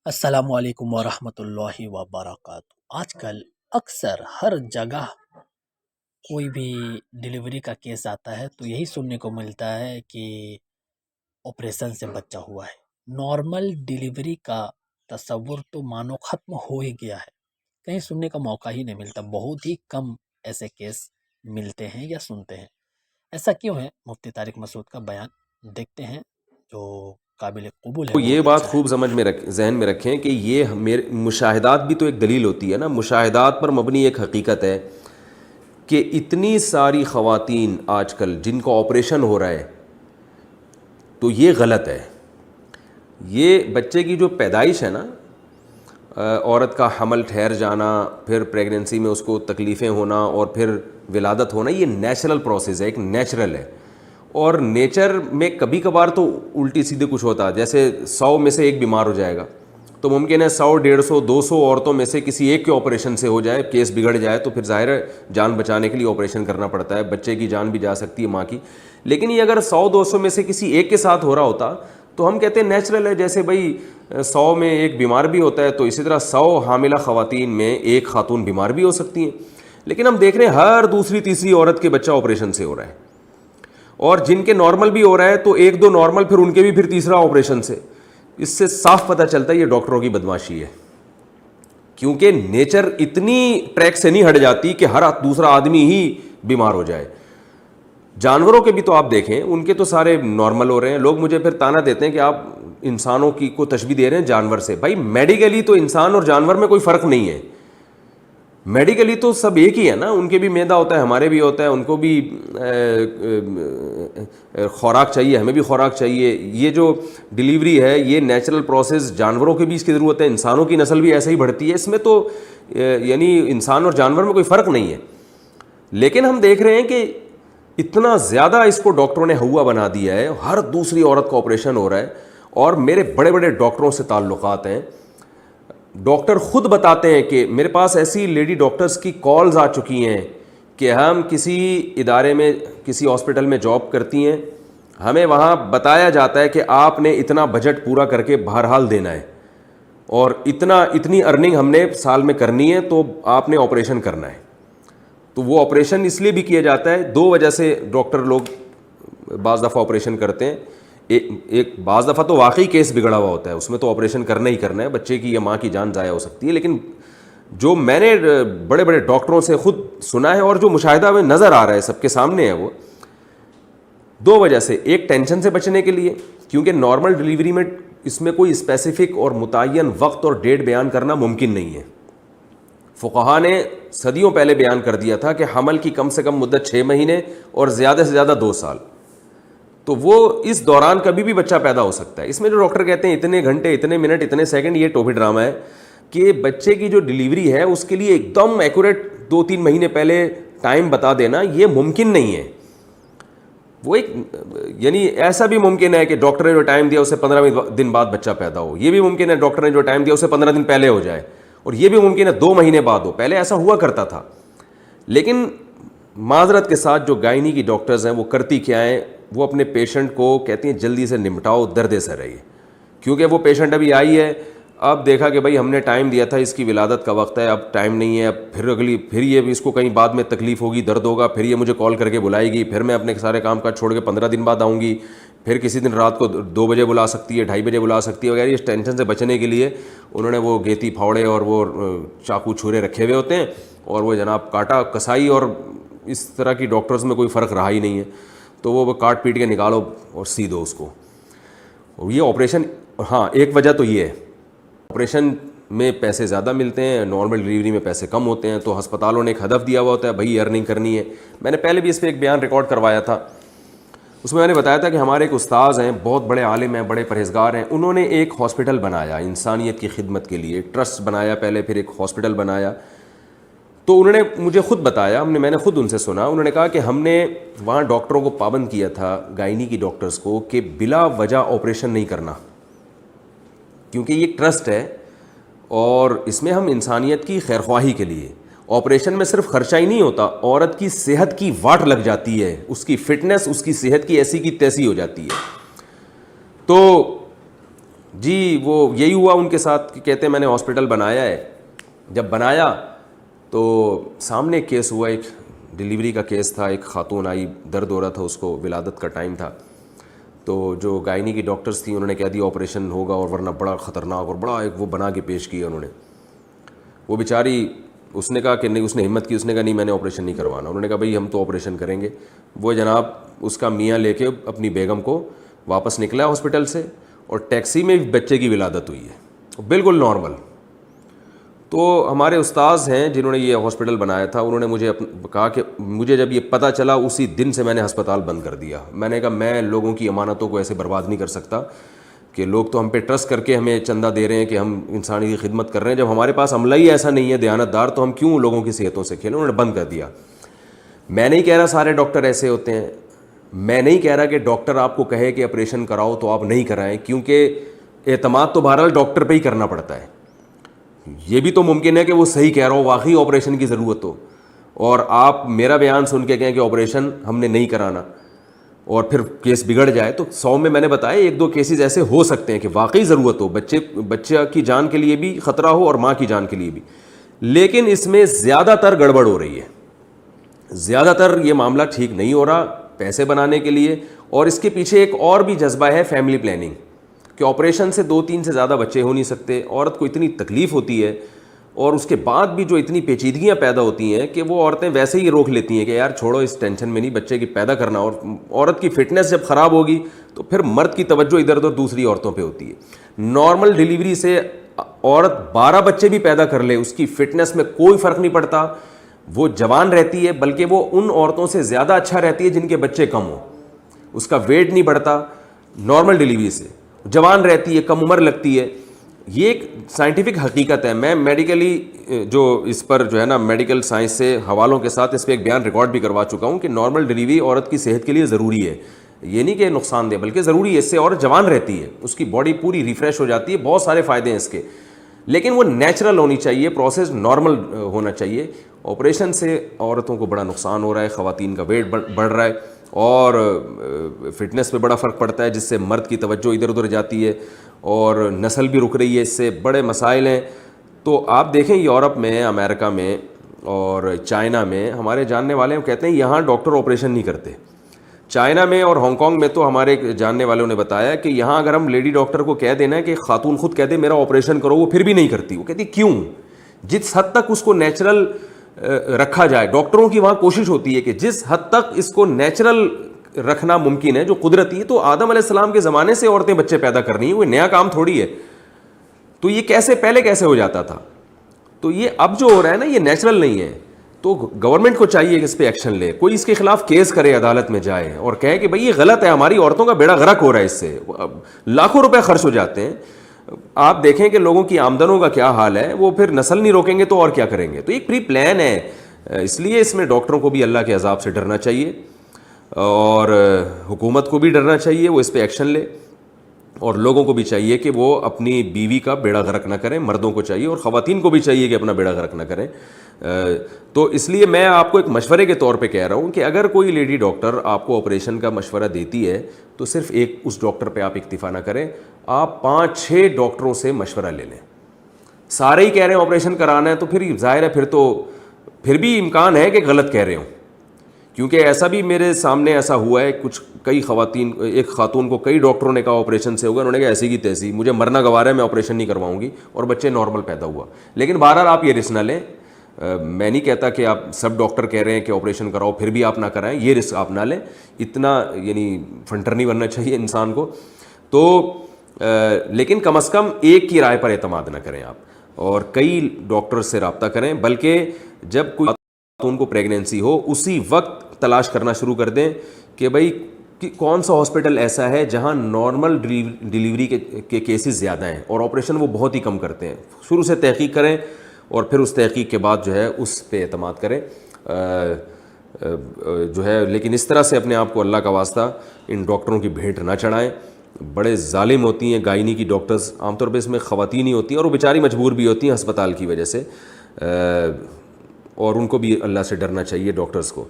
السلام علیکم ورحمۃ اللہ وبرکاتہ۔ آج کل اکثر ہر جگہ کوئی بھی ڈلیوری کا کیس آتا ہے تو یہی سننے کو ملتا ہے کہ آپریشن سے بچہ ہوا ہے۔ نارمل ڈلیوری کا تصور تو مانو ختم ہو ہی گیا ہے، کہیں سننے کا موقع ہی نہیں ملتا، بہت ہی کم ایسے کیس ملتے ہیں یا سنتے ہیں۔ ایسا کیوں ہے؟ مفتی طارق مسعود کا بیان دیکھتے ہیں جو قابل قبول ہے، تو یہ بہت بات اچھا ہے۔ خوب ذہن میں رکھیں کہ یہ میرے مشاہدات بھی تو ایک دلیل ہوتی ہے نا، مشاہدات پر مبنی ایک حقیقت ہے کہ اتنی ساری خواتین آج کل جن کو آپریشن ہو رہا ہے تو یہ غلط ہے۔ یہ بچے کی جو پیدائش ہے نا، عورت کا حمل ٹھہر جانا، پھر پریگننسی میں اس کو تکلیفیں ہونا اور پھر ولادت ہونا، یہ نیچرل پروسیس ہے، ایک نیچرل ہے۔ اور نیچر میں کبھی کبھار تو الٹی سیدھے کچھ ہوتا ہے، جیسے 100 میں سے ایک بیمار ہو جائے گا تو ممکن ہے 100 150 200 عورتوں میں سے کسی ایک کے آپریشن سے ہو جائے، کیس بگڑ جائے تو پھر ظاہر ہے جان بچانے کے لیے آپریشن کرنا پڑتا ہے، بچے کی جان بھی جا سکتی ہے ماں کی۔ لیکن یہ اگر 100 200 میں سے کسی ایک کے ساتھ ہو رہا ہوتا تو ہم کہتے ہیں نیچرل ہے، جیسے بھائی 100 میں ایک بیمار بھی ہوتا ہے تو اسی طرح 100 حاملہ خواتین میں ایک خاتون بیمار بھی ہو سکتی ہیں۔ لیکن ہم دیکھ رہے ہیں ہر دوسری تیسری عورت کے بچہ آپریشن سے ہو رہا ہے، اور جن کے نارمل بھی ہو رہا ہے تو ایک دو نارمل، پھر ان کے بھی پھر تیسرا آپریشن سے۔ اس سے صاف پتہ چلتا ہے یہ ڈاکٹروں کی بدماشی ہے، کیونکہ نیچر اتنی ٹریک سے نہیں ہٹ جاتی کہ ہر دوسرا آدمی ہی بیمار ہو جائے۔ جانوروں کے بھی تو آپ دیکھیں، ان کے تو سارے نارمل ہو رہے ہیں۔ لوگ مجھے پھر تانا دیتے ہیں کہ آپ انسانوں کی کو تشبیہ دے رہے ہیں جانور سے۔ بھائی میڈیکلی تو انسان اور جانور میں کوئی فرق نہیں ہے، میڈیکلی تو سب ایک ہی ہے نا، ان کے بھی معدہ ہوتا ہے، ہمارے بھی ہوتا ہے، ان کو بھی خوراک چاہیے، ہمیں بھی خوراک چاہیے۔ یہ جو ڈلیوری ہے یہ نیچرل پروسیس، جانوروں کی بھی اس کی ضرورت ہے، انسانوں کی نسل بھی ایسے ہی بڑھتی ہے، اس میں تو یعنی انسان اور جانور میں کوئی فرق نہیں ہے۔ لیکن ہم دیکھ رہے ہیں کہ اتنا زیادہ اس کو ڈاکٹروں نے ہوا بنا دیا ہے، ہر دوسری عورت کو آپریشن ہو رہا ہے۔ اور میرے بڑے بڑے ڈاکٹروں سے تعلقات ہیں، ڈاکٹر خود بتاتے ہیں کہ میرے پاس ایسی لیڈی ڈاکٹرز کی کالز آ چکی ہیں کہ ہم کسی ادارے میں کسی ہاسپٹل میں جاب کرتی ہیں، ہمیں وہاں بتایا جاتا ہے کہ آپ نے اتنا بجٹ پورا کر کے بہرحال دینا ہے، اور اتنی ارننگ ہم نے سال میں کرنی ہے، تو آپ نے آپریشن کرنا ہے۔ تو وہ آپریشن اس لیے بھی کیا جاتا ہے، دو وجہ سے ڈاکٹر لوگ بعض دفعہ آپریشن کرتے ہیں۔ ایک بعض دفعہ تو واقعی کیس بگڑا ہوا ہوتا ہے، اس میں تو آپریشن کرنا ہی کرنا ہے، بچے کی یا ماں کی جان ضائع ہو سکتی ہے۔ لیکن جو میں نے بڑے بڑے ڈاکٹروں سے خود سنا ہے اور جو مشاہدہ میں نظر آ رہا ہے سب کے سامنے ہے، وہ دو وجہ سے۔ ایک ٹینشن سے بچنے کے لیے، کیونکہ نارمل ڈلیوری میں اس میں کوئی اسپیسیفک اور متعین وقت اور ڈیٹ بیان کرنا ممکن نہیں ہے۔ فقہاء نے صدیوں پہلے بیان کر دیا تھا کہ حمل کی کم سے کم مدت 6 مہینے اور زیادہ سے زیادہ 2 سال، تو وہ اس دوران کبھی بھی بچہ پیدا ہو سکتا ہے۔ اس میں جو ڈاکٹر کہتے ہیں اتنے گھنٹے، اتنے منٹ، اتنے سیکنڈ، یہ ٹوپی ڈرامہ ہے کہ بچے کی جو ڈلیوری ہے اس کے لیے ایک دم ایکوریٹ 2-3 مہینے پہلے ٹائم بتا دینا یہ ممکن نہیں ہے۔ وہ ایک یعنی ایسا بھی ممکن ہے کہ ڈاکٹر نے جو ٹائم دیا اسے 15 دن بعد بچہ پیدا ہو، یہ بھی ممکن ہے ڈاکٹر نے جو ٹائم دیا اسے 15 دن پہلے ہو جائے، اور یہ بھی ممکن ہے 2 مہینے بعد ہو۔ پہلے ایسا ہوا کرتا تھا۔ لیکن معذرت کے ساتھ جو گائنی کی ڈاکٹرز ہیں وہ کرتی کیا ہیں، وہ اپنے پیشنٹ کو کہتی ہیں جلدی سے نمٹاؤ، درد سے رہیے، کیونکہ وہ پیشنٹ ابھی آئی ہے، اب دیکھا کہ بھائی ہم نے ٹائم دیا تھا، اس کی ولادت کا وقت ہے، اب ٹائم نہیں ہے، اب پھر یہ اس کو کہیں بعد میں تکلیف ہوگی، درد ہوگا، پھر یہ مجھے کال کر کے بلائے گی، پھر میں اپنے سارے کام کاج چھوڑ کے 15 دن بعد آؤں گی، پھر کسی دن رات کو 2 بجے بلا سکتی ہے، 2:30 بجے بلا سکتی ہے وغیرہ۔ اس ٹینشن سے بچنے کے لیے انہوں نے وہ گیتی پھاوڑے اور وہ چاقو چھرے رکھے ہوئے ہوتے ہیں، اور وہ جناب کاٹا کسائی، اور اس طرح کی ڈاکٹرز میں کوئی فرق رہا ہی نہیں ہے، تو وہ کاٹ پیٹ کے نکالو اور سی دو اس کو۔ اور یہ آپریشن، ہاں ایک وجہ تو یہ ہے، آپریشن میں پیسے زیادہ ملتے ہیں، نارمل ڈلیوری میں پیسے کم ہوتے ہیں، تو ہسپتالوں نے ایک ہدف دیا ہوا ہوتا ہے بھائی ارننگ کرنی ہے۔ میں نے پہلے بھی اس پہ ایک بیان ریکارڈ کروایا تھا، اس میں نے بتایا تھا کہ ہمارے ایک استاذ ہیں، بہت بڑے عالم ہیں، بڑے پرہیزگار ہیں، انہوں نے ایک ہاسپٹل بنایا انسانیت کی خدمت کے لیے، ایک ٹرسٹ بنایا پہلے، پھر ایک ہاسپٹل بنایا۔ تو انہوں نے مجھے خود بتایا، میں نے خود ان سے سنا، انہوں نے کہا کہ ہم نے وہاں ڈاکٹروں کو پابند کیا تھا، گائنی کی ڈاکٹرز کو، کہ بلا وجہ آپریشن نہیں کرنا، کیونکہ یہ ٹرسٹ ہے اور اس میں ہم انسانیت کی خیرخواہی کے لیے، آپریشن میں صرف خرچہ ہی نہیں ہوتا، عورت کی صحت کی واٹ لگ جاتی ہے، اس کی فٹنس، اس کی صحت کی ایسی کی تیسی ہو جاتی ہے۔ تو جی وہ یہی ہوا ان کے ساتھ کہ کہتے ہیں میں نے ہاسپٹل بنایا ہے. جب بنایا تو سامنے ایک کیس ہوا, ایک ڈیلیوری کا کیس تھا, ایک خاتون آئی, درد ہو رہا تھا اس کو, ولادت کا ٹائم تھا. تو جو گائنی کی ڈاکٹرز تھیں انہوں نے کہہ دیا آپریشن ہوگا اور ورنہ بڑا خطرناک, اور بڑا ایک وہ بنا کے پیش کیا انہوں نے. وہ بیچاری, اس نے کہا کہ نہیں, اس نے ہمت کی, اس نے کہا نہیں میں نے آپریشن نہیں کروانا. انہوں نے کہا بھائی ہم تو آپریشن کریں گے. وہ جناب اس کا میاں لے کے اپنی بیگم کو واپس نکلا ہاسپٹل سے, اور ٹیکسی میں بچے کی ولادت ہوئی ہے, بالکل نارمل. تو ہمارے استاذ ہیں جنہوں نے یہ ہاسپٹل بنایا تھا, انہوں نے مجھے کہا کہ مجھے جب یہ پتہ چلا اسی دن سے میں نے ہسپتال بند کر دیا. میں نے کہا میں لوگوں کی امانتوں کو ایسے برباد نہیں کر سکتا کہ لوگ تو ہم پہ ٹرسٹ کر کے ہمیں چندہ دے رہے ہیں کہ ہم انسانی کی خدمت کر رہے ہیں, جب ہمارے پاس عملہ ہی ایسا نہیں ہے دیانت دار, تو ہم کیوں لوگوں کی صحتوں سے کھیلیں. انہوں نے بند کر دیا. میں نہیں کہہ رہا سارے ڈاکٹر ایسے ہوتے ہیں, میں نہیں کہہ رہا کہ ڈاکٹر آپ کو کہے کہ آپریشن کراؤ تو آپ نہیں کرائیں, کیونکہ اعتماد تو بہرحال ڈاکٹر پہ ہی کرنا پڑتا ہے. یہ بھی تو ممکن ہے کہ وہ صحیح کہہ رہا ہو, واقعی آپریشن کی ضرورت ہو, اور آپ میرا بیان سن کے کہیں کہ آپریشن ہم نے نہیں کرانا, اور پھر کیس بگڑ جائے. تو 100 میں نے بتایا 1-2 کیسز ایسے ہو سکتے ہیں کہ واقعی ضرورت ہو, بچہ کی جان کے لیے بھی خطرہ ہو اور ماں کی جان کے لیے بھی. لیکن اس میں زیادہ تر گڑبڑ ہو رہی ہے, زیادہ تر یہ معاملہ ٹھیک نہیں ہو رہا پیسے بنانے کے لیے. اور اس کے پیچھے ایک اور بھی جذبہ ہے, فیملی پلاننگ, کہ آپریشن سے 2-3 سے زیادہ بچے ہو نہیں سکتے. عورت کو اتنی تکلیف ہوتی ہے, اور اس کے بعد بھی جو اتنی پیچیدگیاں پیدا ہوتی ہیں کہ وہ عورتیں ویسے ہی روک لیتی ہیں کہ یار چھوڑو, اس ٹینشن میں نہیں, بچے کی پیدا کرنا. اور عورت کی فٹنس جب خراب ہوگی تو پھر مرد کی توجہ ادھر ادھر دوسری عورتوں پہ ہوتی ہے. نارمل ڈیلیوری سے عورت 12 بچے بھی پیدا کر لے, اس کی فٹنس میں کوئی فرق نہیں پڑتا, وہ جوان رہتی ہے, بلکہ وہ ان عورتوں سے زیادہ اچھا رہتی ہے جن کے بچے کم ہوں. اس کا ویٹ نہیں بڑھتا نارمل ڈیلیوری سے, جوان رہتی ہے, کم عمر لگتی ہے. یہ ایک سائنٹیفک حقیقت ہے. میں میڈیکلی جو اس پر جو ہے نا میڈیکل سائنس سے حوالوں کے ساتھ اس پہ ایک بیان ریکارڈ بھی کروا چکا ہوں کہ نارمل ڈیلیوری عورت کی صحت کے لیے ضروری ہے. یہ نہیں کہ نقصان دہ, بلکہ ضروری ہے. اس سے عورت جوان رہتی ہے, اس کی باڈی پوری ریفریش ہو جاتی ہے, بہت سارے فائدے ہیں اس کے. لیکن وہ نیچرل ہونی چاہیے, پروسیس نارمل ہونا چاہیے. آپریشن سے عورتوں کو بڑا نقصان ہو رہا ہے, خواتین کا ویٹ بڑھ رہا ہے, اور فٹنس پہ بڑا فرق پڑتا ہے, جس سے مرد کی توجہ ادھر ادھر جاتی ہے, اور نسل بھی رک رہی ہے. اس سے بڑے مسائل ہیں. تو آپ دیکھیں یورپ میں, امریکہ میں اور چائنا میں ہمارے جاننے والے ہیں کہتے ہیں یہاں ڈاکٹر آپریشن نہیں کرتے. چائنا میں اور ہانگ کانگ میں تو ہمارے جاننے والوں نے بتایا کہ یہاں اگر ہم لیڈی ڈاکٹر کو کہہ دینا ہے کہ خاتون خود کہہ دے میرا آپریشن کرو, وہ پھر بھی نہیں کرتی. وہ کہتی کیوں؟ جس حد تک اس کو نیچرل رکھا جائے, ڈاکٹروں کی وہاں کوشش ہوتی ہے کہ جس حد تک اس کو نیچرل رکھنا ممکن ہے, جو قدرتی ہے. تو آدم علیہ السلام کے زمانے سے عورتیں بچے پیدا کر رہی ہیں, وہ نیا کام تھوڑی ہے. تو یہ کیسے پہلے کیسے ہو جاتا تھا؟ تو یہ اب جو ہو رہا ہے نا یہ نیچرل نہیں ہے. تو گورنمنٹ کو چاہیے کہ اس پہ ایکشن لے, کوئی اس کے خلاف کیس کرے, عدالت میں جائے اور کہے کہ بھائی یہ غلط ہے, ہماری عورتوں کا بیڑا غرق ہو رہا ہے, اس سے لاکھوں روپے خرچ ہو جاتے ہیں. آپ دیکھیں کہ لوگوں کی آمدنوں کا کیا حال ہے, وہ پھر نسل نہیں روکیں گے تو اور کیا کریں گے. تو ایک پری پلان ہے. اس لیے اس میں ڈاکٹروں کو بھی اللہ کے عذاب سے ڈرنا چاہیے, اور حکومت کو بھی ڈرنا چاہیے, وہ اس پہ ایکشن لے. اور لوگوں کو بھی چاہیے کہ وہ اپنی بیوی کا بیڑا غرق نہ کریں, مردوں کو چاہیے اور خواتین کو بھی چاہیے کہ اپنا بیڑا غرق نہ کریں. تو اس لیے میں آپ کو ایک مشورے کے طور پہ کہہ رہا ہوں کہ اگر کوئی لیڈی ڈاکٹر آپ کو آپریشن کا مشورہ دیتی ہے تو صرف ایک اس ڈاکٹر پہ آپ اکتفا نہ کریں, آپ 5-6 ڈاکٹروں سے مشورہ لے لیں. سارے ہی کہہ رہے ہیں آپریشن کرانا ہے تو پھر ظاہر ہے پھر بھی امکان ہے کہ غلط کہہ رہے ہوں. کیونکہ ایسا بھی میرے سامنے ایسا ہوا ہے, کئی خواتین, ایک خاتون کو کئی ڈاکٹروں نے کہا آپریشن سے ہوگا, انہوں نے کہا ایسی کی تیسی, مجھے مرنا گوارا ہے, میں آپریشن نہیں کرواؤں گی, اور بچے نارمل پیدا ہوا. لیکن بہرحال آپ یہ رسک نہ لیں. میں نہیں کہتا کہ آپ سب ڈاکٹر کہہ رہے ہیں کہ آپریشن کراؤ پھر بھی آپ نہ کرائیں, یہ رسک آپ نہ لیں. اتنا یعنی فنٹر نہیں بننا چاہیے انسان کو. تو لیکن کم از کم ایک کی رائے پر اعتماد نہ کریں آپ, اور کئی ڈاکٹر سے رابطہ کریں. بلکہ جب کوئی خاتون کو پریگنینسی ہو اسی وقت تلاش کرنا شروع کر دیں کہ بھائی کون سا ہاسپٹل ایسا ہے جہاں نارمل ڈیلیوری کے کیسز زیادہ ہیں اور آپریشن وہ بہت ہی کم کرتے ہیں. شروع سے تحقیق کریں, اور پھر اس تحقیق کے بعد جو ہے اس پہ اعتماد کریں جو ہے. لیکن اس طرح سے اپنے آپ کو اللہ کا واسطہ ان ڈاکٹروں کی بھیٹ نہ چڑھائیں. بڑے ظالم ہوتی ہیں گائنی کی ڈاکٹرز, عام طور پہ اس میں خواتین ہی ہوتی ہیں, اور وہ بیچاری مجبور بھی ہوتی ہیں ہسپتال کی وجہ سے, اور ان کو بھی اللہ سے ڈرنا چاہیے ڈاکٹرز کو.